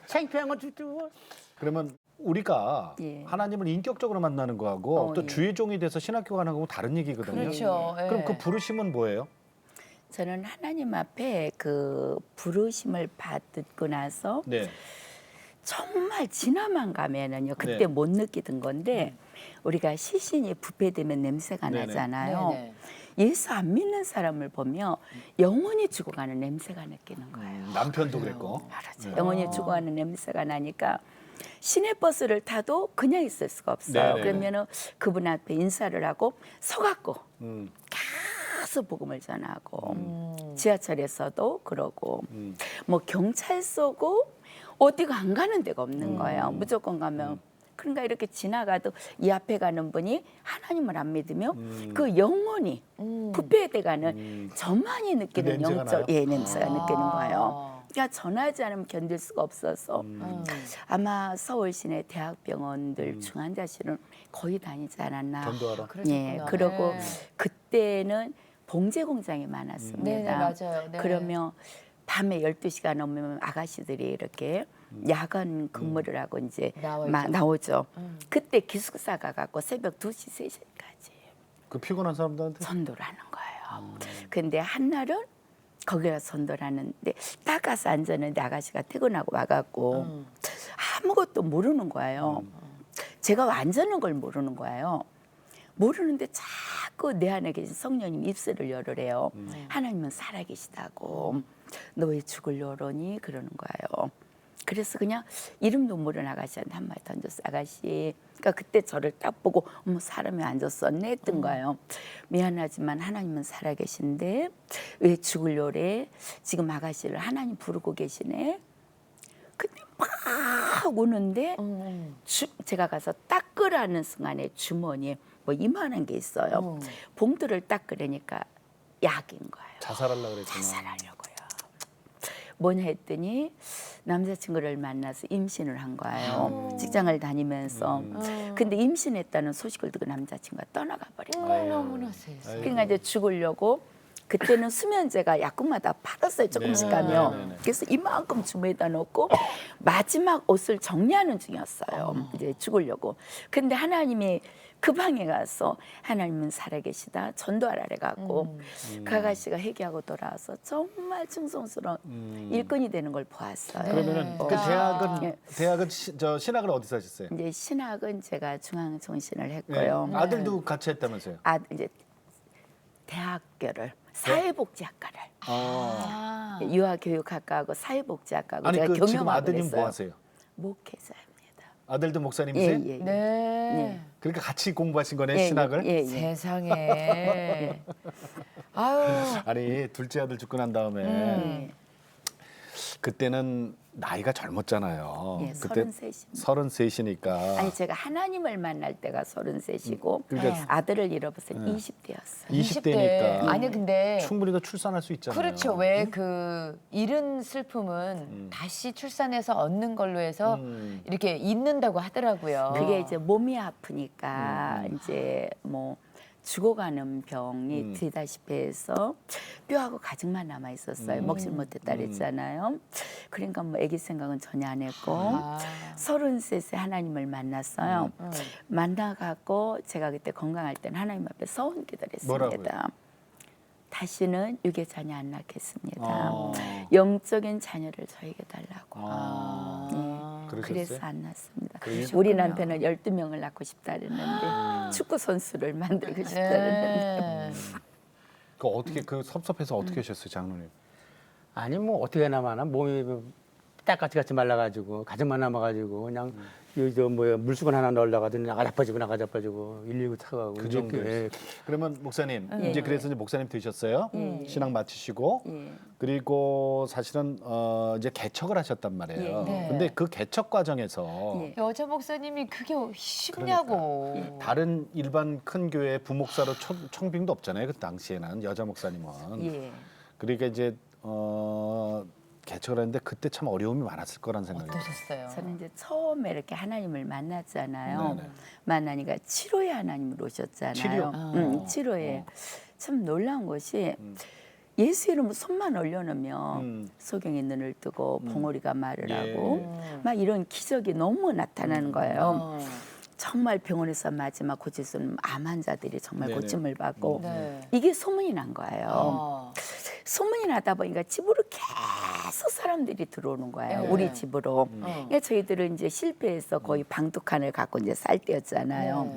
창피한 건 쭈쭈. 그러면 우리가 예. 하나님을 인격적으로 만나는 거하고 또 예. 주의 종이 돼서 신학교 가는 거하고 다른 얘기거든요. 그렇죠. 예. 그럼 그 부르심은 뭐예요? 저는 하나님 앞에 그 부르심을 받고 나서 네. 정말 지나만 가면은요 그때 네. 못 느끼던 건데 우리가 시신이 부패되면 냄새가 네네. 나잖아요. 네네. 예수 안 믿는 사람을 보면 영원히 죽어가는 냄새가 느끼는 거예요. 남편도 그랬고. 알았죠. 영원히 죽어가는 냄새가 나니까 시내버스를 타도 그냥 있을 수가 없어요. 네네네. 그러면은 그분 앞에 인사를 하고 서갖고 음. 계속 복음을 전하고 지하철에서도 그러고 뭐 경찰서고 어디가 안 가는 데가 없는 거예요. 무조건 가면. 그러니까 이렇게 지나가도 이 앞에 가는 분이 하나님을 안 믿으면 그 영혼이 부패돼가는 저만이 느끼는 그 냄새가 영적 나요? 냄새가 느끼는 거예요. 그러니까 전하지 않으면 견딜 수가 없어서 아마 서울 시내 대학병원들 중환자실은 거의 다니지 않았나. 전도하러. 예, 그러셨구나. 그리고 네. 그때는 봉제 공장이 많았습니다. 네, 맞아요. 네. 그러면 밤에 12시가 넘으면 아가씨들이 이렇게 야간 근무를 하고 이제 나오죠. 나오죠. 그때 기숙사가 갖고 새벽 2시, 3시까지 그 피곤한 사람들한테 전도를 하는 거예요. 근데 한날은 거기가 전도를 하는데 딱 가서 앉았는데 아가씨가 퇴근하고 와갖고 아무것도 모르는 거예요. 제가 완전한 걸 모르는 거예요. 모르는데 자꾸 내 안에 계신 성령님 입술을 열으래요. 하나님은 살아계시다고. 너 왜 죽으려 그러니? 그러는 거예요. 그래서 그냥 이름도 모르는 아가씨한테 한마디 던졌어. 아가씨. 그러니까 그때 저를 딱 보고 어머 사람이 앉았었네 했던 거예요. 미안하지만 하나님은 살아계신데 왜 죽으려 그래? 지금 아가씨를 하나님 부르고 계시네. 근데 막 우는데 제가 가서 닦으라는 순간에 주머니에 뭐 이만한 게 있어요. 봉투를 닦으려니까 약인 거예요. 자살하려고 그랬구나. 자살하려고요. 뭐냐 했더니 남자친구를 만나서 임신을 한 거예요. 직장을 다니면서. 근데 임신했다는 소식을 듣고 남자친구가 떠나가 버린 거예요. 너무나 세상에. 그러니까 이제 죽으려고 그때는 수면제가 약국마다 팔았어요. 조금씩 네네. 가면. 네네네. 그래서 이만큼 주머니에다 넣고 마지막 옷을 정리하는 중이었어요. 이제 죽으려고. 근데 하나님이 그 방에 가서 하나님은 살아계시다 전도하라 해갖고 그 아가씨가 회개하고 돌아와서 정말 충성스러운 일꾼이 되는 걸 보았어요. 그러면은 그 대학은 신학을 어디서 하셨어요? 이제 신학은 제가 중앙정신을 네. 했고요. 아들도 같이 했다면서요? 이제 대학교를 사회복지학과를 아. 유아교육학과하고 사회복지학과하고 아니 제가 그 지금 경영학을 아드님 했어요. 뭐 하세요? 목회자입니다. 아들도 목사님이세요? 예. 네. 그러니까 같이 공부하신 거네 예, 신학을? 예, 예. 세상에. 아유. 아니 둘째 아들 죽고 난 다음에 예. 그때는 나이가 젊었잖아요. 예, 그때 33입니다. 33이니까 아니 제가 하나님을 만날 때가 33이고 그러니까 아들을 잃어버려서 20대였어요. 20대니까 아니 근데 충분히 더 출산할 수 있잖아요. 그렇죠. 왜 그 잃은 슬픔은 다시 출산해서 얻는 걸로 해서 이렇게 잊는다고 하더라고요. 그게 이제 몸이 아프니까 이제 뭐 죽어가는 병이 되다시피 해서 뼈하고 가죽만 남아 있었어요. 먹질 못했다 그랬잖아요. 그러니까 뭐 아기 생각은 전혀 안 했고 33세 하나님을 만났어요. 만나갖고 제가 그때 건강할 때는 하나님 앞에 서원 기도를 했습니다. 뭐라고요? 다시는 육의 자녀 안 낳겠습니다. 아. 영적인 자녀를 저에게 달라고. 그러셨어요? 그래서 안 낳습니다. 그러셨군요. 우리 남편은 12명을 낳고 싶다 그랬는데 축구 선수를 만들고 싶다 그랬는데 네. 그 어떻게 그 섭섭해서 어떻게 하셨어요, 장로님? 아니 뭐 어떻게 남아나 몸이 딱같이 말라가지고 가정만 남아가지고 그냥 저 뭐야 물수건 하나 넣으려고 하더니 나가 자빠지고 119 타고 그 정도였어요. 그러면 목사님 이제 그래서 이제 목사님 되셨어요. 신앙 마치시고 예. 그리고 사실은 이제 개척을 하셨단 말이에요. 네. 근데 그 개척 과정에서 예. 여자 목사님이 그게 쉽냐고. 그러니까. 다른 일반 큰 교회 부목사로 청빙도 없잖아요. 그 당시에는 여자 목사님은. 예. 그러니까 이제 개척을 했는데 그때 참 어려움이 많았을 거란 생각이 들어요. 어떠셨어요? 저는 이제 처음에 이렇게 하나님을 만났잖아요. 네네. 만나니까 치료의 하나님으로 오셨잖아요. 치료? 치료에 참 놀라운 것이 예수 이름으로 손만 올려놓으면 소경이 눈을 뜨고 봉오리가 말을 예. 하고 막 이런 기적이 너무 나타나는 거예요. 정말 병원에서 마지막 고칠 수 없는 암 환자들이 정말 네네. 고침을 받고 네. 이게 소문이 난 거예요. 소문이 나다 보니까 집으로 계속 사람들이 들어오는 거예요. 네. 우리 집으로. 그러니까 저희들은 이제 실패해서 거의 방독한을 갖고 이제 살 때였잖아요.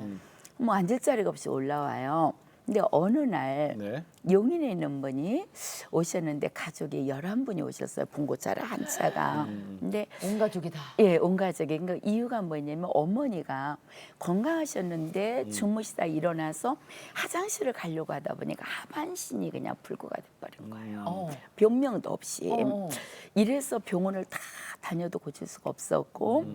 뭐 앉을 자리가 없이 올라와요. 근데 어느 날 네. 용인에 있는 분이 오셨는데 가족이 11분이 오셨어요. 봉고차를 한 차가. 근데 온 가족이 다. 예, 온 가족이. 그러니까 이유가 뭐냐면 어머니가 건강하셨는데 주무시다 일어나서 화장실을 가려고 하다 보니까 하반신이 그냥 불구가 돼버린 거예요. 병명도 없이. 이래서 병원을 다 다녀도 고칠 수가 없었고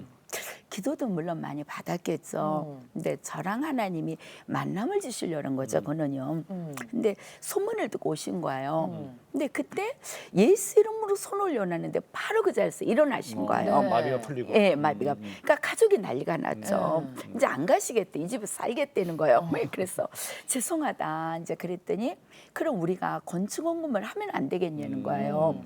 기도도 물론 많이 받았겠죠. 근데 저랑 하나님이 만남을 주시려는 거죠, 그는요. 근데 소문을 듣고 오신 거예요. 근데 그때 예수 이름으로 손 올려놨는데 바로 그 자리에서 일어나신 거예요. 네. 마비가 풀리고. 예, 마비가. 그러니까 가족이 난리가 났죠. 이제 안 가시겠대. 이 집에 살겠다는 거예요. 뭐 그래서 죄송하다. 이제 그랬더니 그럼 우리가 건축원금을 하면 안 되겠냐는 거예요.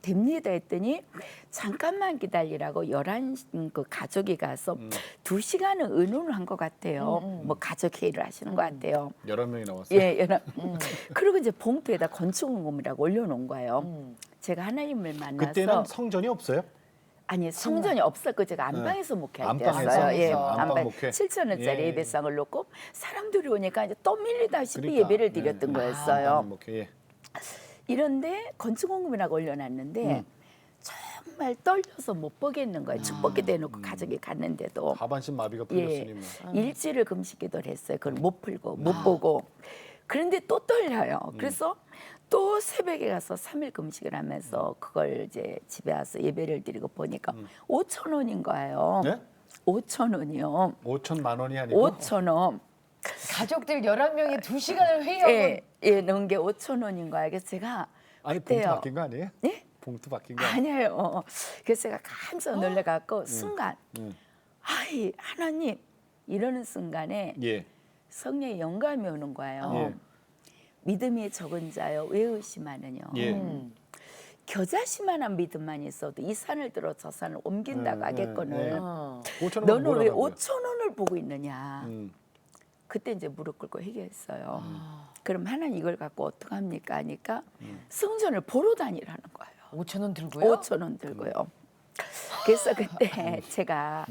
됩니다 했더니 잠깐만 기다리라고 11 그 가족이 가서 2시간은 의논을 한 것 같아요. 뭐 가족 회의를 하시는 것 같아요. 11명이 나왔어요. 예, 그리고 이제 봉투에다 건축원금이라고 올려놓은 거예요. 제가 하나님을 만나서 그때는 성전이 없어요? 아니 성전이 없었고 제가 안방에서 목회할 안방에서? 때였어요. 예, 안방 목회. 7,000원짜리 예. 예배상을 놓고 사람들이 오니까 이제 또 밀리다시피 그러니까. 예배를 드렸던 거였어요. 뭐 이렇게. 이런데 건축원금이라고 올려놨는데 정말 떨려서 못 보겠는 거예요. 축복기도 해놓고 가족이 갔는데도. 하반신 마비가 예, 풀렸으니 뭐. 일주일을 금식기도를 했어요. 그걸 못 풀고 못 보고. 그런데 또 떨려요. 그래서 또 새벽에 가서 3일 금식을 하면서 그걸 이제 집에 와서 예배를 드리고 보니까 5,000원인 거예요. 네? 5,000원이요. 5천만 원이 아니고 5,000원. 가족들 11명이 2시간을 회의하고 예, 넣은 게 5,000원인 거야. 그래서 제가 아니 봉투 그때요. 바뀐 거 아니에요? 예? 봉투 바뀐 거 아니에요. 그래서 제가 깜짝 놀래갖고 순간 아이 하나님 이러는 순간에 예. 성령의 영감이 오는 거예요. 예. 믿음이 적은 자여 왜 의심하느냐. 예. 겨자씨만한 믿음만 있어도 이 산을 들어 저 산을 옮긴다고 하겠거늘. 5천 원 너는 왜 뭐라고요? 5천 원을 보고 있느냐. 음. 그때 이제 무릎 꿇고 회개했어요. 그럼 하나님 이걸 갖고 어떡합니까 하니까 성전을 보러 다니라는 거예요. 5천 원 들고요? 5천 원 들고요. 그래서 그때 제가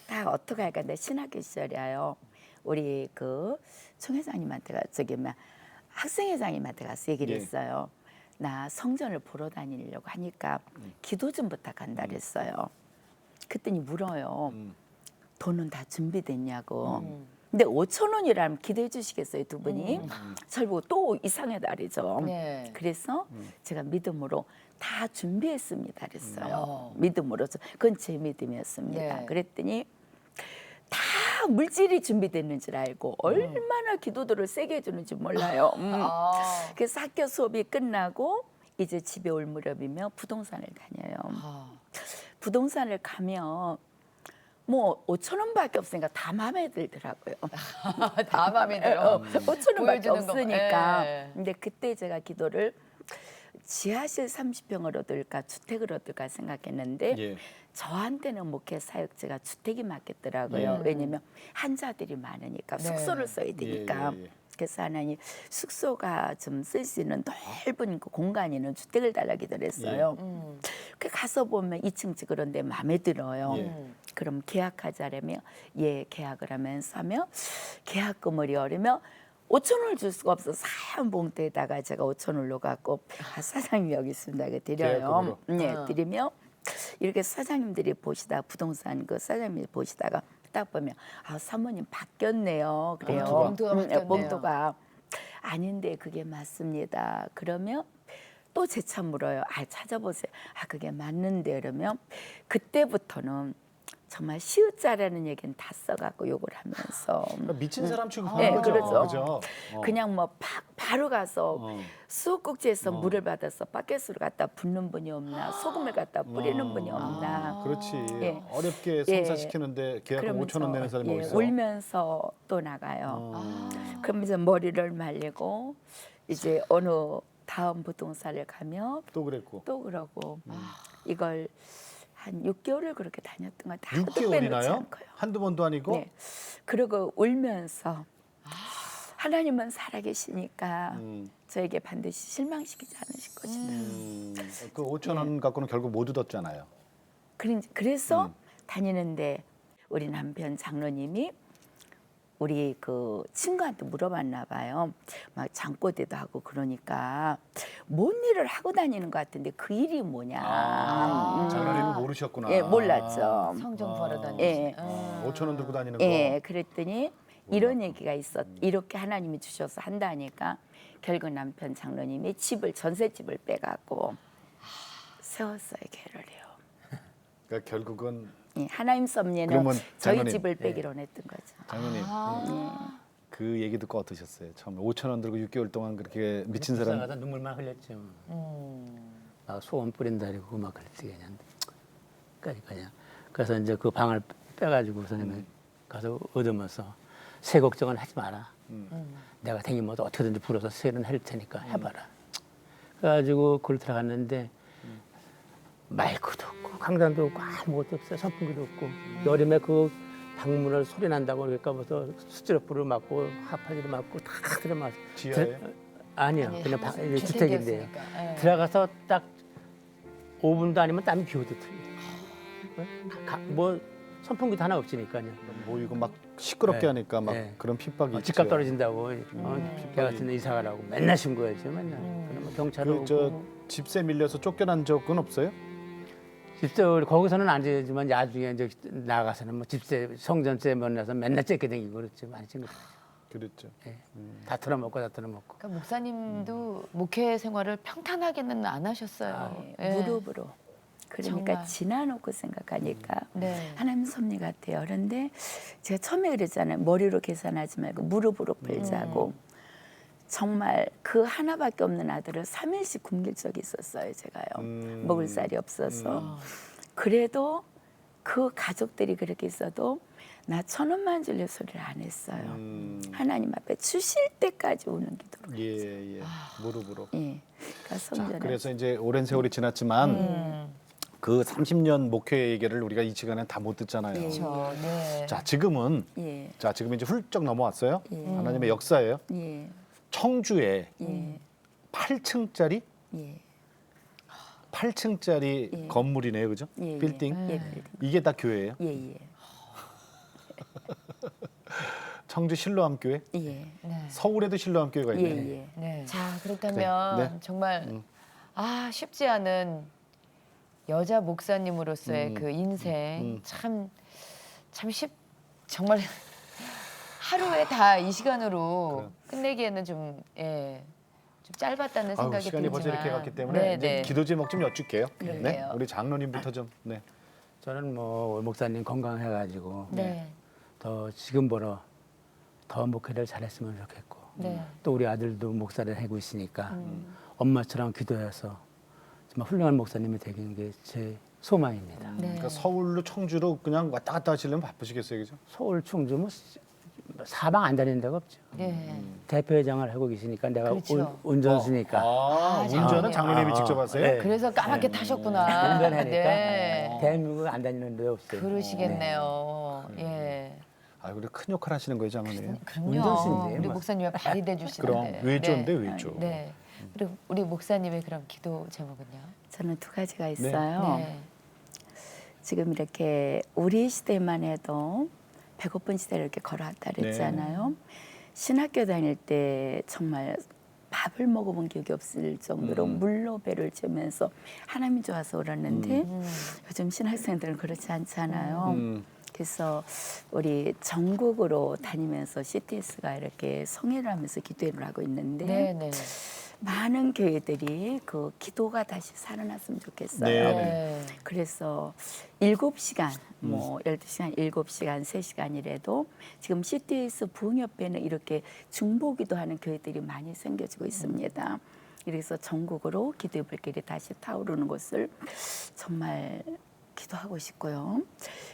딱 어떻게 할까 내 신학교 시절이에요. 우리 그 총회장님한테가 저기 막 학생회장님한테 가서 얘기를 예. 했어요. 나 성전을 보러 다니려고 하니까 기도 좀 부탁한다 그랬어요. 그랬더니 물어요. 돈은 다 준비됐냐고. 근데 5천 원이라면 기도해 주시겠어요 두 분이? 저를 보고 또 이상의 날이죠. 네. 그래서 제가 믿음으로 다 준비했습니다 그랬어요. 믿음으로. 그건 제 믿음이었습니다. 네. 그랬더니 다 물질이 준비됐는 줄 알고 얼마나 기도들을 세게 해주는지 몰라요. 그래서 학교 수업이 끝나고 이제 집에 올 무렵이면 부동산을 다녀요. 부동산을 가면 뭐 5천 원밖에 없으니까 다 마음에 들더라고요. 다 마음에 들어. 5천 원밖에 보여주는 거. 없으니까. 예. 근데 그때 제가 기도를 지하실 30평을 얻을까 주택을 얻을까 생각했는데 예. 저한테는 목회 사역제가 주택이 맞겠더라고요. 왜냐면 환자들이 많으니까 네. 숙소를 써야 되니까. 예. 그래서 하나님 숙소가 좀 쓸 수 있는 넓은 그 공간이 있는 주택을 달라 기도를 했어요. 그 가서 보면 2층 집 그런데 마음에 들어요. 예. 그럼 계약하자라며 예 계약을 하면 계약금을 열으면 5천 원을 줄 수가 없어서 하얀 봉투에다가 제가 5천 원로 갖고 사장님 여기 있습니다. 이렇게 드려요. 계약금으로? 네, 드리면 이렇게 사장님들이 보시다가 부동산 그 사장님이 보시다가 딱 보면 아 사모님 바뀌었네요. 그래요. 봉투가 바뀌었네요. 봉투가 아닌데 그게 맞습니다. 그러면 또 재차 물어요. 아 찾아보세요. 아 그게 맞는데 그러면 그때부터는 정말 시읒자라는 얘기는 다 써갖고 욕을 하면서 그러니까 미친 사람 취급하는 네, 거죠. 그렇죠. 그죠? 그냥 뭐 바로 가서 수도꼭지에서 어. 물을 받아서 바켓으로 갖다 붓는 분이 없나 소금을 갖다 뿌리는 분이 없나 그렇지. 예. 어렵게 예. 성사시키는데 계약금 5천 원 내는 사람이 예, 어디 있어? 울면서 또 나가요. 그럼 이제 머리를 말리고 이제 어느 다음 부동산을 가면 또 그랬고. 또 그러고 이걸 한 6개월을 그렇게 다녔던 것 같아요. 하나도 빼놓지 6개월이나요? 않고요. 한두 번도 아니고? 네. 그리고 울면서 하나님은 살아계시니까 저에게 반드시 실망시키지 않으실 것이다. 그 5천 원 갖고는 결국 못 얻었잖아요. 그래서 다니는데 우리 남편 장로님이 우리 그 친구한테 물어봤나 봐요. 막 잠꼬대도 하고 그러니까 뭔 일을 하고 다니는 것 같은데 그 일이 뭐냐. 장로님은 모르셨구나. 예, 몰랐죠. 성전 보러 다니시. 예. 5천 원 들고 다니는 거. 예, 그랬더니 이런 얘기가 이렇게 하나님이 주셔서 한다니까 결국 남편 장로님이 전셋집을 빼갖고 세웠어요, 걔를요. 그러니까 결국은 예, 하나님 섭리는 그러면 저희 장로님. 집을 빼기로 했던 거죠. 장로님 그 얘기 듣고 어떠셨어요? 처음에 5천 원 들고 6개월 동안 그렇게 미친 사람. 불쌍하다 눈물만 흘렸죠. 막 소금 뿌린다리고 막 그랬지 그냥. 그래서 이제 그 방을 빼가지고 선생님 가서 얻으면서 세 걱정은 하지 마라. 내가 댕기면서 어떻게든지 불어서 세는 할 테니까 해봐라. 그래가지고 그걸 들어갔는데 마이크도 없고 강단도 없고 아무것도 없어요. 선풍기도 없고 여름에 그 방문을 소리 난다고 그러니까 무서 스티로폼을 맞고 하파지를 맞고 다 들어맞아. 지하에? 아니, 아니요. 그냥 주택이었으니까. 주택인데요. 예. 들어가서 딱 5분도 아니면 땀이 비오듯 틀려. 뭐 선풍기도 하나 없으니까요. 뭐 이거 막 시끄럽게 네. 하니까 막 네. 그런 핍박이 있죠. 집값 떨어진다고 배 같은 데 이사 가라고 맨날 신고했죠. 맨날. 그러면 경찰 오고. 그저 집세 밀려서 쫓겨난 적은 없어요? 집세 거기서는 안 되지만 나중에 이제 나가서는 뭐 집세 성전세 면에서 맨날 째게 댕기고 그랬죠. 많이 친거 그랬죠. 다 털어먹고 다 털어먹고. 그러니까 목사님도 목회 생활을 평탄하게는 안 하셨어요. 예. 무릎으로. 그러니까 정말. 지나놓고 생각하니까 네. 하나님 섭리 같아요. 그런데 제가 처음에 그랬잖아요. 머리로 계산하지 말고 무릎으로 풀자고. 정말 그 하나밖에 없는 아들을 3일씩 굶길 적이 있었어요. 제가요. 먹을 쌀이 없어서. 그래도 그 가족들이 그렇게 있어도 나 1,000원만 줄래 소리를 안 했어요. 하나님 앞에 주실 때까지 우는 기도로. 예, 예. 무릎으로. 예. 그러니까 자, 성전에 그래서 이제 오랜 세월이 지났지만 그 30년 목회 얘기를 우리가 이 시간에 다 못 듣잖아요. 그렇죠. 네. 자, 지금은 예. 지금 이제 훌쩍 넘어왔어요. 예. 하나님의 역사예요. 예. 청주에 예. 8층짜리 예. 8층짜리 예. 건물이네요, 그죠? 예. 빌딩. 예. 빌딩. 이게 다 교회예요. 예. 예. 청주 실로암교회, 예. 네. 서울에도 실로암교회가 있네요. 예. 예. 네. 자, 그렇다면 그래. 네. 정말 쉽지 않은 여자 목사님으로서의 그 인생 정말 하루에 다 이 시간으로 끝내기에는 좀 짧았다는 생각이 시간이 들지만 벌써 이렇게 갔기 때문에 네, 이제 네. 기도 제목 좀 여쭐게요. 네, 그럴게요. 우리 장로님부터 좀. 네. 저는 뭐 목사님 건강해가지고 네. 더 지금보다 더 목회를 잘했으면 좋겠고 네. 또 우리 아들도 목사를 하고 있으니까 엄마처럼 기도해서 정말 훌륭한 목사님이 되는 게 제 소망입니다. 네. 그러니까 서울로 청주로 그냥 왔다 갔다 하시려면 바쁘시겠어요, 그죠? 서울, 충주 뭐 사방 안 다니는 데가 없죠. 예. 대표회장을 하고 계시니까 내가 그렇죠. 운전수니까 운전은 장로님이 아. 직접 하세요? 네. 그래서 까맣게 타셨구나. 운전하니까 네. 대한민국 안 다니는 데 없어요. 그러시겠네요. 예. 그리고 큰 역할 하시는 거예요, 장로님. 그럼요. 운전수인데, 우리 뭐. 목사님의 발이 돼 그럼 주시는데. 외조인데 네. 외조. 네. 그리고 우리 목사님의 그럼 기도 제목은요? 저는 두 가지가 있어요. 네. 지금 이렇게 우리 시대만 해도 배고픈 시대를 이렇게 걸어왔다 그랬잖아요. 신학교 다닐 때 정말 밥을 먹어본 기억이 없을 정도로 물로 배를 채우면서 하나님이 좋아서 울었는데 요즘 신학생들은 그렇지 않잖아요. 그래서 우리 전국으로 다니면서 CTS가 이렇게 성회를 하면서 기도회를 하고 있는데 네, 네. 많은 교회들이 그 기도가 다시 살아났으면 좋겠어요. 네. 네. 그래서 7시간, 뭐 12시간, 7시간, 3시간이라도 지금 CTS 부흥협회는 이렇게 중보기도 하는 교회들이 많이 생겨지고 있습니다. 그래서 전국으로 기도의 불길이 다시 타오르는 것을 정말 기도하고 싶고요.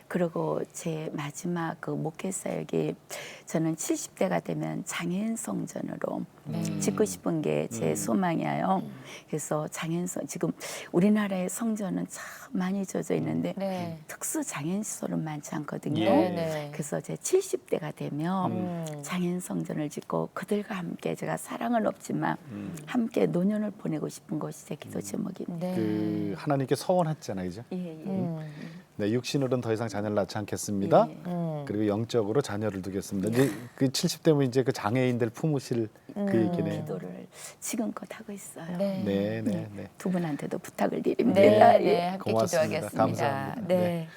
그리고 제 마지막 그 목회 사역이 저는 70대가 되면 장애인 성전으로 짓고 싶은 게 제 소망이에요. 그래서 장애인 지금 우리나라의 성전은 참 많이 젖어 있는데 네. 특수 장애인 시설은 많지 않거든요. 예. 네. 그래서 제 70대가 되면 장애인 성전을 짓고 그들과 함께 제가 사랑은 없지만 함께 노년을 보내고 싶은 것이 제 기도 제목입니다. 네. 그 하나님께 서원했잖아요, 그죠? 예, 예. 네, 육신으로는 더 이상 자녀를 낳지 않겠습니다. 예. 그리고 영적으로 자녀를 두겠습니다. 이제 그 70대면 이제 그 장애인들 품으실 그 얘기네요. 기도를 지금껏 하고 있어요. 네. 네, 네, 네. 두 분한테도 부탁을 드립니다. 네, 예. 네, 함께 고맙습니다. 기도하겠습니다. 감사합니다. 네.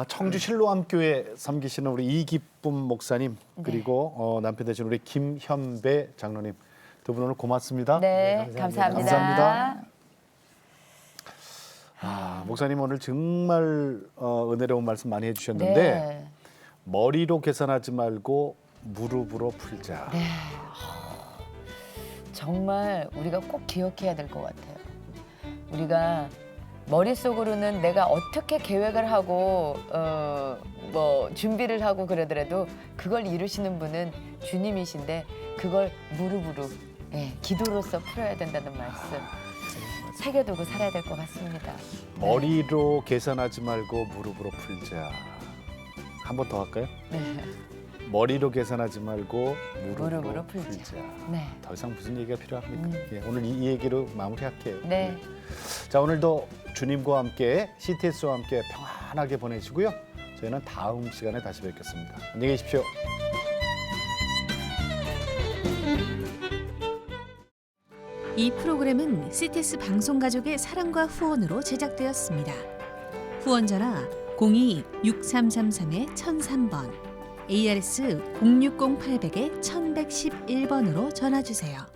청주 실로암교회 섬기시는 우리 이기쁨 목사님 그리고 남편 되신 우리 김현배 장로님 두 분 오늘 고맙습니다. 네, 감사합니다. 감사합니다. 목사님 오늘 정말 은혜로운 말씀 많이 해주셨는데 네. 머리로 계산하지 말고 무릎으로 풀자. 네. 정말 우리가 꼭 기억해야 될 것 같아요. 우리가 머릿속으로는 내가 어떻게 계획을 하고 뭐 준비를 하고 그러더라도 그걸 이루시는 분은 주님이신데 그걸 무릎으로 기도로서 풀어야 된다는 말씀 새겨두고 살아야 될 것 같습니다. 머리로 계산하지 말고 무릎으로 풀자. 한 번 더 할까요? 네. 머리로 계산하지 말고 무릎으로 무릎으로 풀자. 풀자. 네. 더 이상 무슨 얘기가 필요합니까? 예, 오늘 이 얘기로 마무리할게요. 네. 자, 오늘도 주님과 함께 CTS와 함께 평안하게 보내시고요. 저희는 다음 시간에 다시 뵙겠습니다. 안녕히 계십시오. 이 프로그램은 CTS 방송가족의 사랑과 후원으로 제작되었습니다. 후원전화 02-6333-1003번, ARS 060-800-1111번으로 전화주세요.